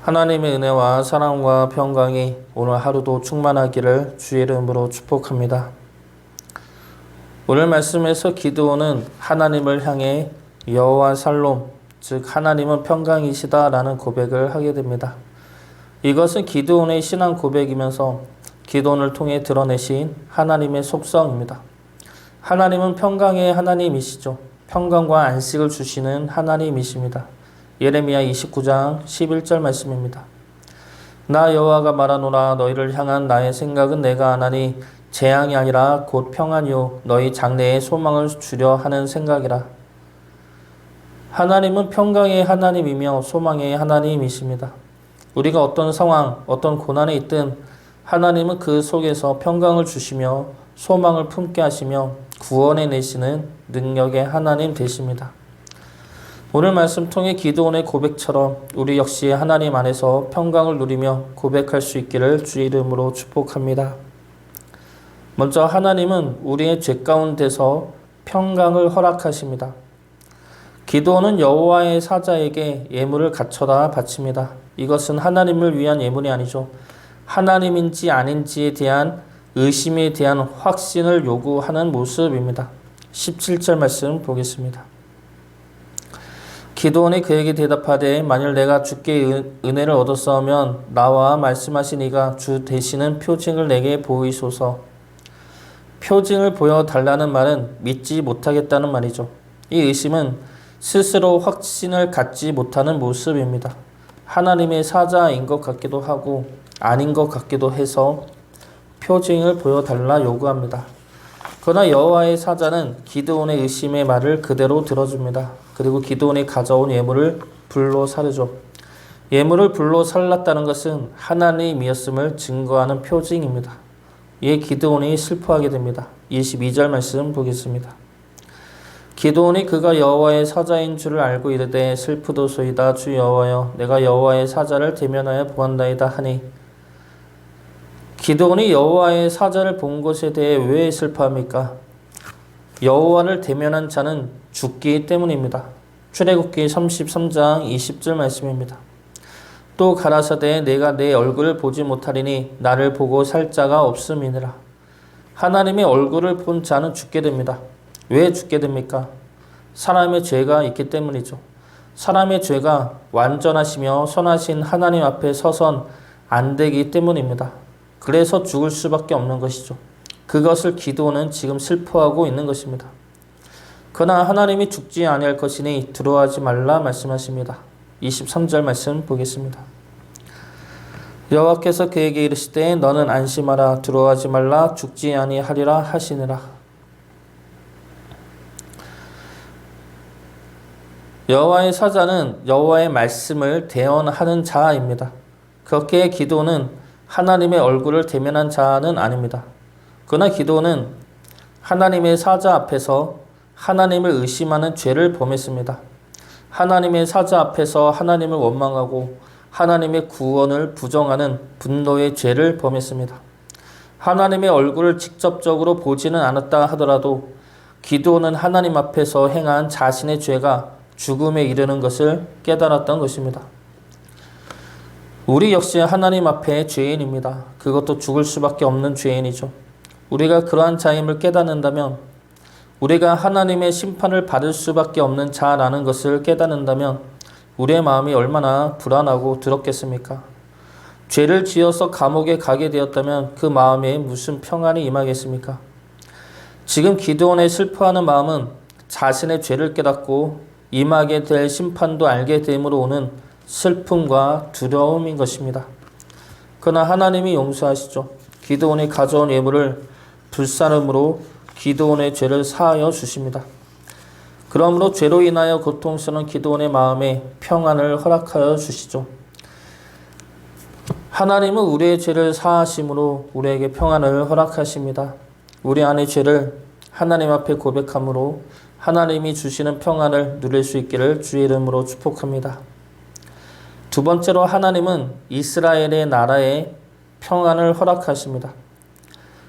하나님의 은혜와 사랑과 평강이 오늘 하루도 충만하기를 주의 이름으로 축복합니다. 오늘 말씀에서 기드온은 하나님을 향해 여호와 살롬, 즉 하나님은 평강이시다라는 고백을 하게 됩니다. 이것은 기드온의 신앙 고백이면서 기드온을 통해 드러내신 하나님의 속성입니다. 하나님은 평강의 하나님이시죠. 평강과 안식을 주시는 하나님이십니다. 예레미야 29장 11절 말씀입니다. 나 여호와가 말하노라. 너희를 향한 나의 생각은 내가 아나니 재앙이 아니라 곧 평안이요 너희 장래에 소망을 주려 하는 생각이라. 하나님은 평강의 하나님이며 소망의 하나님이십니다. 우리가 어떤 상황, 어떤 고난에 있든 하나님은 그 속에서 평강을 주시며 소망을 품게 하시며 구원해 내시는 능력의 하나님 되십니다. 오늘 말씀 통해 기드온의 고백처럼 우리 역시 하나님 안에서 평강을 누리며 고백할 수 있기를 주의 이름으로 축복합니다. 먼저 하나님은 우리의 죄 가운데서 평강을 허락하십니다. 기드온은 여호와의 사자에게 예물을 갖춰다 바칩니다. 이것은 하나님을 위한 예물이 아니죠. 하나님인지 아닌지에 대한 의심에 대한 확신을 요구하는 모습입니다. 17절 말씀 보겠습니다. 기드온이 그에게 대답하되 만일 내가 주께 은혜를 얻었사오면 나와 말씀하신 이가 주 되시는 표징을 내게 보이소서. 표징을 보여달라는 말은 믿지 못하겠다는 말이죠. 이 의심은 스스로 확신을 갖지 못하는 모습입니다. 하나님의 사자인 것 같기도 하고 아닌 것 같기도 해서 표징을 보여달라 요구합니다. 그러나 여호와의 사자는 기드온의 의심의 말을 그대로 들어줍니다. 그리고 기드온이 가져온 예물을 불로 사르죠. 예물을 불로 살랐다는 것은 하나님이었음을 증거하는 표징입니다. 이에 기드온이 슬퍼하게 됩니다. 22절 말씀 보겠습니다. 기드온이 그가 여호와의 사자인 줄을 알고 이르되 슬프도소이다. 주 여호와여 내가 여호와의 사자를 대면하여 보았나이다 하니. 기드온이 여호와의 사자를 본 것에 대해 왜 슬퍼합니까? 여호와를 대면한 자는 죽기 때문입니다. 출애굽기 33장 20절 말씀입니다. 또 가라사대 내가 내 얼굴을 보지 못하리니 나를 보고 살 자가 없음이니라. 하나님의 얼굴을 본 자는 죽게 됩니다. 왜 죽게 됩니까? 사람의 죄가 있기 때문이죠. 사람의 죄가 완전하시며 선하신 하나님 앞에 서선 안 되기 때문입니다. 그래서 죽을 수밖에 없는 것이죠. 그것을 기드온은 지금 슬퍼하고 있는 것입니다. 그러나 하나님이 죽지 아니할 것이니 두려워하지 말라 말씀하십니다. 23절 말씀 보겠습니다. 여호와께서 그에게 이르시되 너는 안심하라. 두려워하지 말라. 죽지 아니하리라 하시니라. 여호와의 사자는 여호와의 말씀을 대언하는 자입니다. 그렇게 기드온은 하나님의 얼굴을 대면한 자는 아닙니다. 그러나 기드온은 하나님의 사자 앞에서 하나님을 의심하는 죄를 범했습니다. 하나님의 사자 앞에서 하나님을 원망하고 하나님의 구원을 부정하는 분노의 죄를 범했습니다. 하나님의 얼굴을 직접적으로 보지는 않았다 하더라도 기드온은 하나님 앞에서 행한 자신의 죄가 죽음에 이르는 것을 깨달았던 것입니다. 우리 역시 하나님 앞에 죄인입니다. 그것도 죽을 수밖에 없는 죄인이죠. 우리가 그러한 자임을 깨닫는다면, 우리가 하나님의 심판을 받을 수밖에 없는 자라는 것을 깨닫는다면 우리의 마음이 얼마나 불안하고 두렵겠습니까? 죄를 지어서 감옥에 가게 되었다면 그 마음에 무슨 평안이 임하겠습니까? 지금 기드온의 슬퍼하는 마음은 자신의 죄를 깨닫고 임하게 될 심판도 알게 됨으로 오는 슬픔과 두려움인 것입니다. 그러나 하나님이 용서하시죠. 기드온이 가져온 예물을 불사름으로 기드온의 죄를 사하여 주십니다. 그러므로 죄로 인하여 고통스러운 기드온의 마음에 평안을 허락하여 주시죠. 하나님은 우리의 죄를 사하심으로 우리에게 평안을 허락하십니다. 우리 안의 죄를 하나님 앞에 고백함으로 하나님이 주시는 평안을 누릴 수 있기를 주의 이름으로 축복합니다. 두 번째로 하나님은 이스라엘의 나라에 평안을 허락하십니다.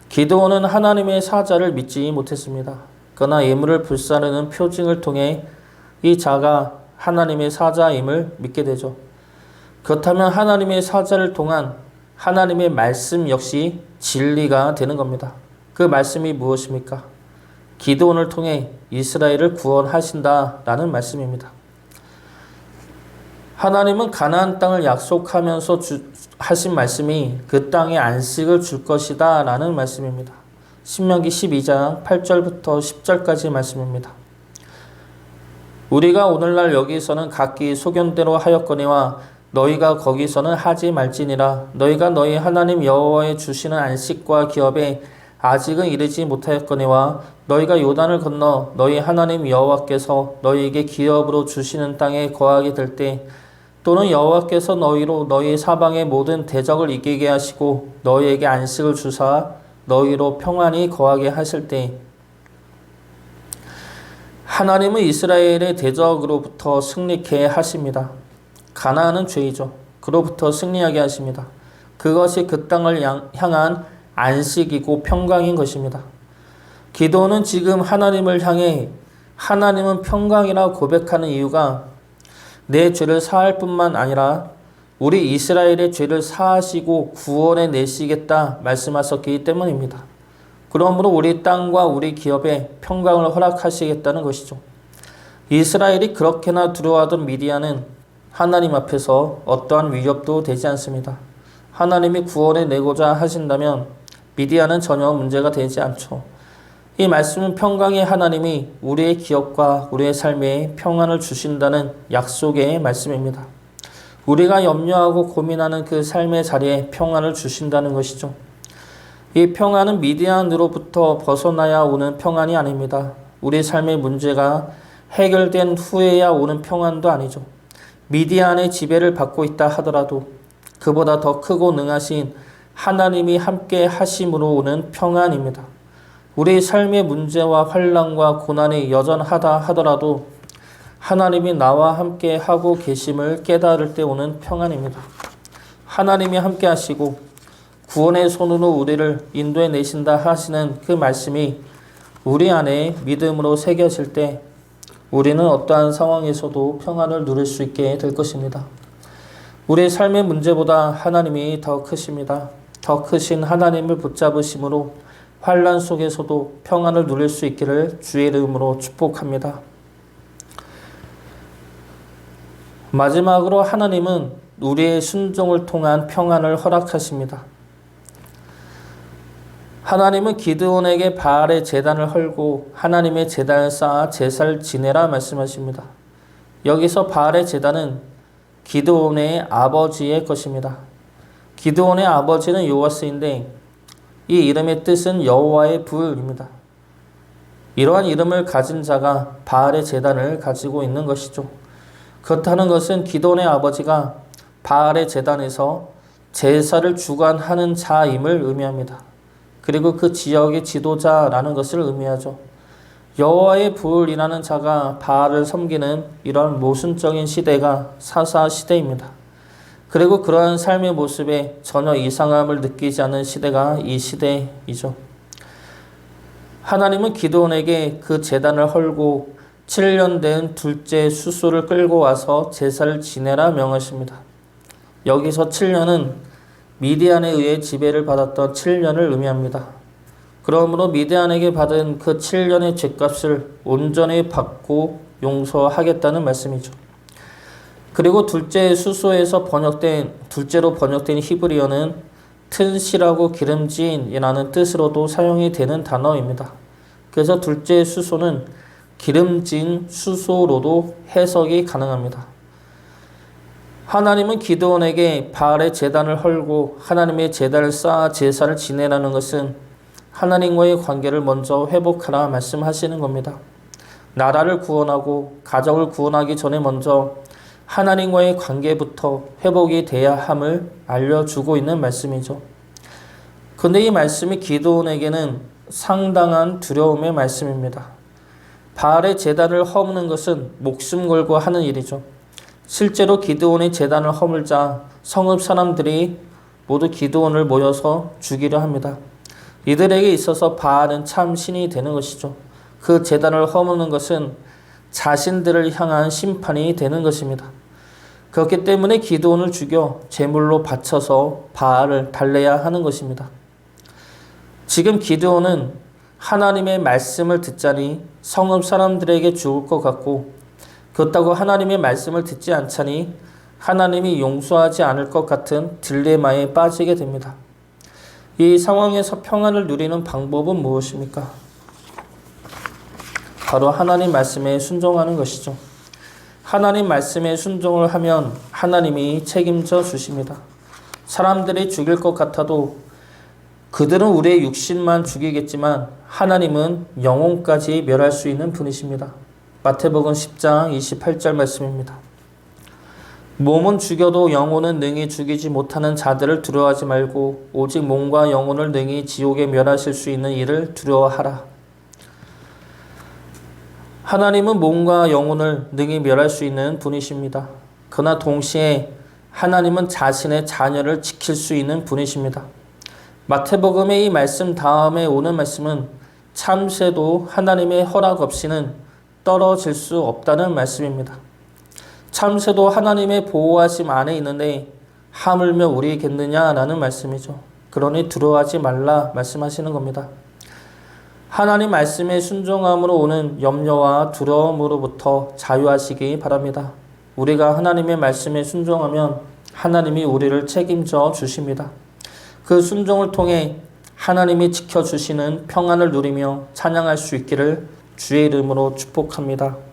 기드온은 하나님의 사자를 믿지 못했습니다. 그러나 예물을 불사르는 표징을 통해 이 자가 하나님의 사자임을 믿게 되죠. 그렇다면 하나님의 사자를 통한 하나님의 말씀 역시 진리가 되는 겁니다. 그 말씀이 무엇입니까? 기드온을 통해 이스라엘을 구원하신다라는 말씀입니다. 하나님은 가나안 땅을 약속하면서 하신 말씀이 그 땅에 안식을 줄 것이다 라는 말씀입니다. 신명기 12장 8절부터 10절까지 말씀입니다. 우리가 오늘날 여기서는 각기 소견대로 하였거니와 너희가 거기서는 하지 말지니라. 너희가 너희 하나님 여호와의 주시는 안식과 기업에 아직은 이르지 못하였거니와 너희가 요단을 건너 너희 하나님 여호와께서 너희에게 기업으로 주시는 땅에 거하게 될 때 또는 여호와께서 너희로 너희 사방의 모든 대적을 이기게 하시고 너희에게 안식을 주사 너희로 평안히 거하게 하실 때 하나님은 이스라엘의 대적으로부터 승리케 하십니다. 가나안은 죄이죠. 그로부터 승리하게 하십니다. 그것이 그 땅을 향한 안식이고 평강인 것입니다. 기도는 지금 하나님을 향해 하나님은 평강이라 고백하는 이유가 내 죄를 사할 뿐만 아니라 우리 이스라엘의 죄를 사하시고 구원해 내시겠다 말씀하셨기 때문입니다. 그러므로 우리 땅과 우리 기업에 평강을 허락하시겠다는 것이죠. 이스라엘이 그렇게나 두려워하던 미디안은 하나님 앞에서 어떠한 위협도 되지 않습니다. 하나님이 구원해 내고자 하신다면 미디안은 전혀 문제가 되지 않죠. 이 말씀은 평강의 하나님이 우리의 기업과 우리의 삶에 평안을 주신다는 약속의 말씀입니다. 우리가 염려하고 고민하는 그 삶의 자리에 평안을 주신다는 것이죠. 이 평안은 미디안으로부터 벗어나야 오는 평안이 아닙니다. 우리 삶의 문제가 해결된 후에야 오는 평안도 아니죠. 미디안의 지배를 받고 있다 하더라도 그보다 더 크고 능하신 하나님이 함께 하심으로 오는 평안입니다. 우리 삶의 문제와 환난과 고난이 여전하다 하더라도 하나님이 나와 함께 하고 계심을 깨달을 때 오는 평안입니다. 하나님이 함께 하시고 구원의 손으로 우리를 인도해 내신다 하시는 그 말씀이 우리 안에 믿음으로 새겨질 때 우리는 어떠한 상황에서도 평안을 누릴 수 있게 될 것입니다. 우리의 삶의 문제보다 하나님이 더 크십니다. 더 크신 하나님을 붙잡으심으로 환난 속에서도 평안을 누릴 수 있기를 주의 이름으로 축복합니다. 마지막으로 하나님은 우리의 순종을 통한 평안을 허락하십니다. 하나님은 기드온에게 바알의 제단을 헐고 하나님의 제단을 쌓아 제사를 지내라 말씀하십니다. 여기서 바알의 제단은 기드온의 아버지의 것입니다. 기드온의 아버지는 요아스인데 이 이름의 뜻은 여호와의 불입니다. 이러한 이름을 가진 자가 바알의 제단을 가지고 있는 것이죠. 그렇다는 것은 기드온의 아버지가 바알의 제단에서 제사를 주관하는 자임을 의미합니다. 그리고 그 지역의 지도자라는 것을 의미하죠. 여호와의 불이라는 자가 바알을 섬기는 이러한 모순적인 시대가 사사 시대입니다. 그리고 그러한 삶의 모습에 전혀 이상함을 느끼지 않는 시대가 이 시대이죠. 하나님은 기드온에게 그 제단을 헐고 7년 된 둘째 숫소를 끌고 와서 제사를 지내라 명하십니다. 여기서 7년은 미디안에 의해 지배를 받았던 7년을 의미합니다. 그러므로 미디안에게 받은 그 7년의 죄값을 온전히 받고 용서하겠다는 말씀이죠. 그리고 둘째 숫소에서 둘째로 번역된 히브리어는 튼실하고 기름진이라는 뜻으로도 사용이 되는 단어입니다. 그래서 둘째 숫소는 기름진 숫소로도 해석이 가능합니다. 하나님은 기드온에게 바알의 제단을 헐고 하나님의 제단을 쌓아 제사를 지내라는 것은 하나님과의 관계를 먼저 회복하라 말씀하시는 겁니다. 나라를 구원하고 가족을 구원하기 전에 먼저 하나님과의 관계부터 회복이 돼야 함을 알려주고 있는 말씀이죠. 그런데 이 말씀이 기드온에게는 상당한 두려움의 말씀입니다. 바알의 제단을 허무는 것은 목숨 걸고 하는 일이죠. 실제로 기드온의 제단을 허물자 성읍 사람들이 모두 기드온을 모여서 죽이려 합니다. 이들에게 있어서 바알은 참 신이 되는 것이죠. 그 제단을 허무는 것은 자신들을 향한 심판이 되는 것입니다. 그렇기 때문에 기드온을 죽여 제물로 바쳐서 바알을 달래야 하는 것입니다. 지금 기드온은 하나님의 말씀을 듣자니 성읍 사람들에게 죽을 것 같고, 그렇다고 하나님의 말씀을 듣지 않자니 하나님이 용서하지 않을 것 같은 딜레마에 빠지게 됩니다. 이 상황에서 평안을 누리는 방법은 무엇입니까? 바로 하나님 말씀에 순종하는 것이죠. 하나님 말씀에 순종을 하면 하나님이 책임져 주십니다. 사람들이 죽일 것 같아도 그들은 우리의 육신만 죽이겠지만 하나님은 영혼까지 멸할 수 있는 분이십니다. 마태복음 10장 28절 말씀입니다. 몸은 죽여도 영혼은 능히 죽이지 못하는 자들을 두려워하지 말고 오직 몸과 영혼을 능히 지옥에 멸하실 수 있는 이를 두려워하라. 하나님은 몸과 영혼을 능히 멸할 수 있는 분이십니다. 그러나 동시에 하나님은 자신의 자녀를 지킬 수 있는 분이십니다. 마태복음의 이 말씀 다음에 오는 말씀은 참새도 하나님의 허락 없이는 떨어질 수 없다는 말씀입니다. 참새도 하나님의 보호하심 안에 있는데 하물며 우리겠느냐라는 말씀이죠. 그러니 두려워하지 말라 말씀하시는 겁니다. 하나님 말씀에 순종함으로 오는 염려와 두려움으로부터 자유하시기 바랍니다. 우리가 하나님의 말씀에 순종하면 하나님이 우리를 책임져 주십니다. 그 순종을 통해 하나님이 지켜주시는 평안을 누리며 찬양할 수 있기를 주의 이름으로 축복합니다.